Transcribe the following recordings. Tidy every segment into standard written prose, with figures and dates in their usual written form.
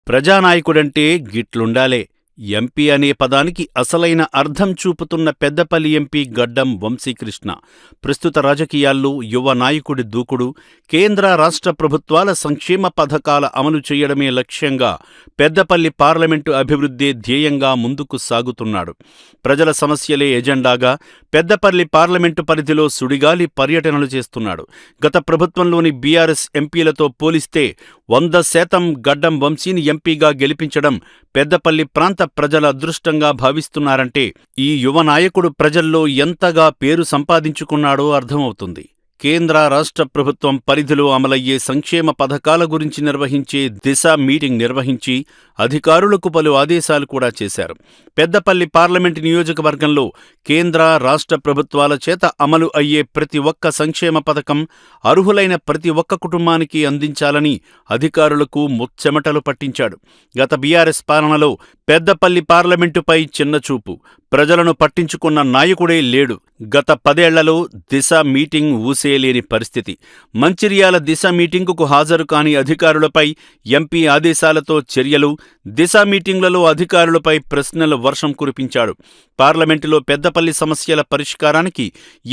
ప్రజానాయకుడంటే గిట్లుండాలే. MP అనే పదానికి అసలైన అర్థం చూపుతున్న పెద్దపల్లి ఎంపీ గడ్డం వంశీకృష్ణ. ప్రస్తుత రాజకీయాల్లో యువ నాయకుడి దూకుడు, కేంద్ర రాష్ట్ర ప్రభుత్వాల సంక్షేమ పథకాల అమలు చేయడమే లక్ష్యంగా పెద్దపల్లి పార్లమెంటు అభివృద్ధే ధ్యేయంగా ముందుకు సాగుతున్నాడు. ప్రజల సమస్యలే ఎజెండాగా పెద్దపల్లి పార్లమెంటు పరిధిలో సుడిగాలి పర్యటనలు చేస్తున్నాడు. గత ప్రభుత్వంలోని బీఆర్ఎస్ ఎంపీలతో పోలిస్తే 100% గడ్డం వంశీని ఎంపీగా గెలిపించడం పెద్దపల్లి ప్రాంత ప్రజల అదృష్టంగా భావిస్తున్నారంటే ఈ యువ నాయకుడు ప్రజల్లో ఎంతగా పేరు సంపాదించుకున్నాడో అర్థమవుతుంది. కేంద్ర రాష్ట్ర ప్రభుత్వం పరిధిలో అమలయ్యే సంక్షేమ పథకాల గురించి నిర్వహించే దిశ మీటింగ్ నిర్వహించి అధికారులకు పలు ఆదేశాలు కూడా చేశారు. పెద్దపల్లి పార్లమెంటు నియోజకవర్గంలో కేంద్ర రాష్ట్ర ప్రభుత్వాల చేత అమలు అయ్యే ప్రతి ఒక్క సంక్షేమ పథకం అర్హులైన ప్రతి ఒక్క కుటుంబానికి అందించాలని అధికారులకు ముచ్చెమటలు పట్టించాడు. గత బీఆర్ఎస్ పాలనలో పెద్దపల్లి పార్లమెంటుపై చిన్నచూపు, ప్రజలను పట్టించుకున్న నాయకుడే లేడు. గత 10 ఏళ్లలో దిశ మీటింగ్ ఊసేలేని పరిస్థితి. మంచిర్యాల దిశ మీటింగుకు హాజరు కాని అధికారులపై ఎంపీ ఆదేశాలతో చర్యలు, దిశ మీటింగ్లలో అధికారులపై ప్రశ్నల వర్షం కురిపించాడు. పార్లమెంటులో పెద్దపల్లి సమస్యల పరిష్కారానికి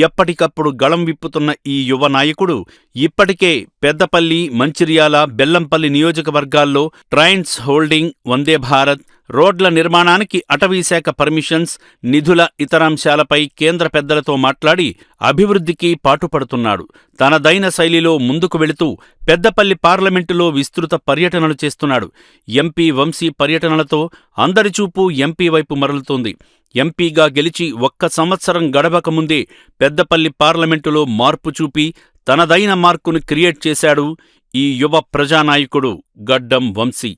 ఎప్పటికప్పుడు గళం విప్పుతున్న ఈ యువ నాయకుడు ఇప్పటికే పెద్దపల్లి, మంచిర్యాల, బెల్లంపల్లి నియోజకవర్గాల్లో ట్రైన్స్ హోల్డింగ్, వందే భారత్, రోడ్ల నిర్మాణానికి అటవీశాఖ పర్మిషన్స్, నిధుల ఇతరాంశాలపై కేంద్ర పెద్దలతో మాట్లాడి అభివృద్ధికి పాటుపడుతున్నాడు. తనదైన శైలిలో ముందుకు వెళుతూ పెద్దపల్లి పార్లమెంటులో విస్తృత పర్యటనలు చేస్తున్నాడు. ఎంపీ వంశీ పర్యటనలతో అందరి చూపు ఎంపీ వైపు మరలుతోంది. ఎంపీగా గెలిచి 1 సంవత్సరం గడవకముందే పెద్దపల్లి పార్లమెంటులో మార్పు చూపి తనదైన మార్కును క్రియేట్ చేశాడు ఈ యువ ప్రజానాయకుడు గడ్డం వంశీ.